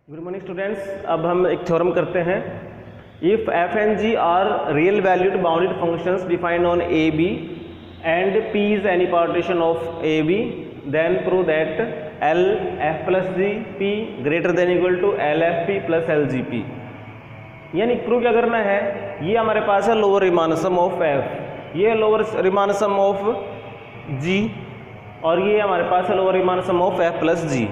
Good morning students. अब हम एक थ्योरम करते हैं। If F and G are real valued bounded functions defined on A B and P is any partition of A B, then prove that L F plus G P greater than equal to L F P plus L G P. यानी prove क्या करना है, ये हमारे पास है lower Riemann sum of F, ये lower Riemann sum of G, और ये हमारे पास है lower Riemann sum of F plus G.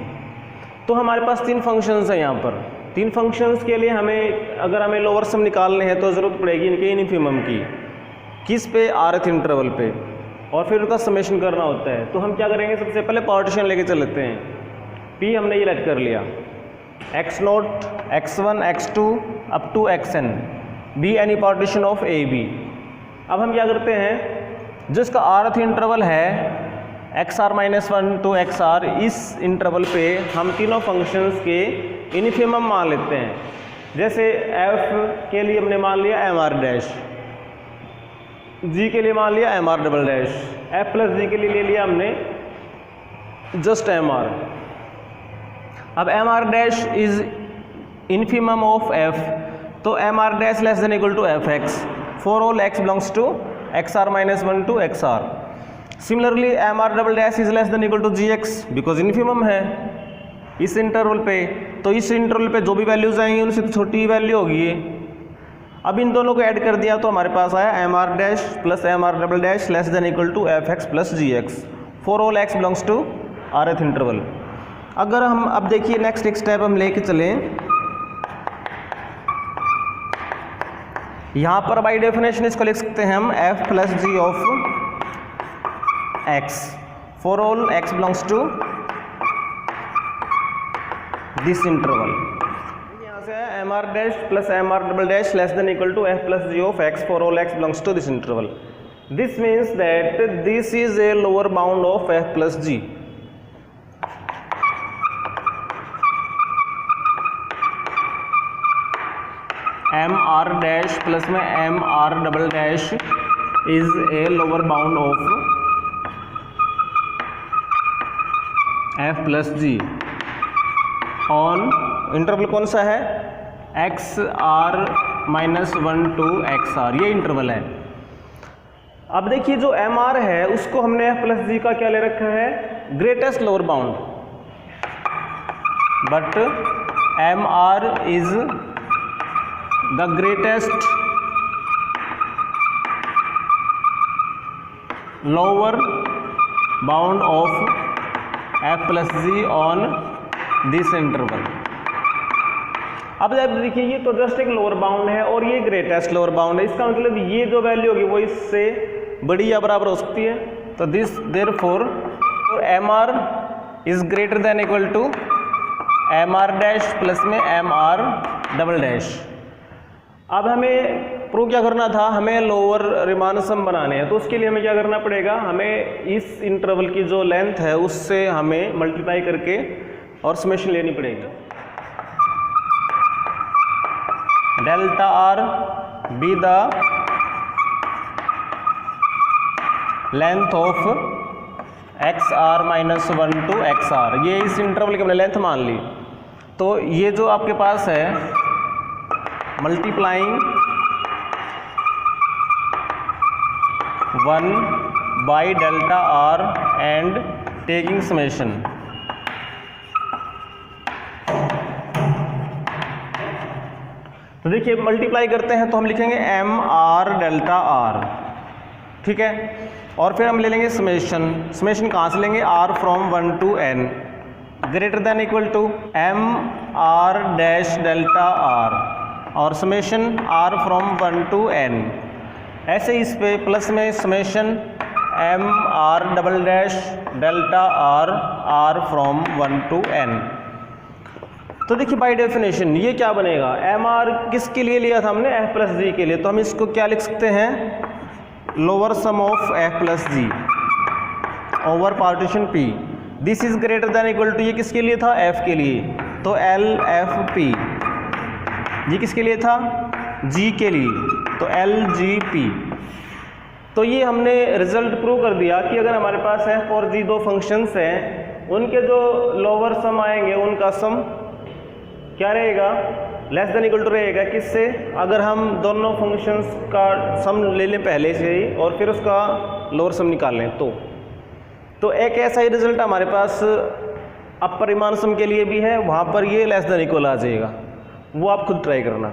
तो हमारे पास तीन फंक्शंस हैं यहाँ पर। तीन फंक्शंस के लिए हमें अगर हमें लोअर सम निकालने हैं तो ज़रूरत पड़ेगी इनके इन्फिमम की, किस पे, rth इंटरवल पे, और फिर उनका समेशन करना होता है। तो हम क्या करेंगे, सबसे पहले पार्टीशन लेके चल लेते हैं। p हमने ये लेट कर लिया, x0, x1, x2 up to xn, b any partition of A B. अब हम क्या करते हैं, जिसका rth इंटरवल है xr-1 टू xr, इस इंटरवल पे हम तीनों फंक्शंस के इन्फिमम मान लेते हैं। जैसे f के लिए हमने मान लिया mr डैश, g के लिए मान लिया mr double dash, f plus g के लिए ले लिया हमने जस्ट mr। अब mr dash is infimum of f, तो mr dash less than equal to fx for all x belongs to xr-1 to xr। Similarly mr double dash is less than equal to gx, because इन्फिमम है इस interval पे, तो इस interval पे जो भी वैल्यूज आएंगी उनसे तो छोटी ही वैल्यू होगी। अब इन दोनों को ऐड कर दिया तो हमारे पास आया mr dash plus mr double dash less than equal to fx plus gx for all x belongs to rth interval. अगर हम अब देखिए नेक्स्ट एक स्टेप हम लेके चलें, यहाँ पर बाई डेफिनेशन इसको लिख सकते हैं हम f plus G of x for all x belongs to this interval. यहाँ से है mr dash plus mr double dash less than equal to f plus G of x for all x belongs to this interval. This means that this is a lower bound of f plus G. mr dash plus में mr double dash is a lower bound of f plus G on interval कौन सा है, xr-1 to xr, ये interval है। अब देखिए जो mr है उसको हमने f प्लस जी का क्या ले रखा है, greatest lower bound, but mr is the greatest lower bound of f plus G on this interval. अब देखिए ये तो जस्ट एक लोअर बाउंड है और ये ग्रेटेस्ट लोअर बाउंड है, इसका मतलब ये जो वैल्यू होगी वो इससे बड़ी या बराबर हो सकती है। तो this therefore mr is greater than equal to mr dash plus में mr डबल डैश। अब हमें प्रूव क्या करना था, हमें लोअर रिमान सम बनाने हैं, तो उसके लिए हमें क्या करना पड़ेगा, हमें इस इंटरवल की जो लेंथ है उससे हमें मल्टीप्लाई करके और समेशन लेनी पड़ेगी। Delta R be the length of xr-1 to xr, ये इस इंटरवल की हमने लेंथ मान ली। तो ये जो आपके पास है multiplying 1 by delta R and taking summation, तो देखिए मल्टीप्लाई करते हैं तो हम लिखेंगे mr डेल्टा r, ठीक है, और फिर हम ले लेंगे समेशन। समेशन कहाँ से लेंगे, r from 1 to n greater than equal to mr dash delta r और summation r from 1 to n। ऐसे इस पे प्लस में summation mr double dash delta r from 1 to n। तो देखिए बाय डेफिनेशन ये क्या बनेगा, mr किसके लिए लिया था हमने, f प्लस जी के लिए, तो हम इसको क्या लिख सकते हैं, lower sum of f plus G over partition p। This is greater than equal to, ये किसके लिए था, f के लिए, तो l f p। जी किसके लिए था, g के लिए, तो l g p। तो ये हमने रिजल्ट प्रूव कर दिया कि अगर हमारे पास f और g दो फंक्शंस हैं, उनके जो लोअर सम आएंगे उनका सम क्या रहेगा, लेस देन इक्वल टू रहेगा किससे, अगर हम दोनों फंक्शंस का सम ले लें पहले से ही और फिर उसका लोअर सम निकाल लें तो एक ऐसा ही रिजल्ट हमारे पास अपर रीमान सम के लिए भी है, वहाँ पर ये लेस देन इक्वल आ जाएगा, वो आप खुद ट्राई करना।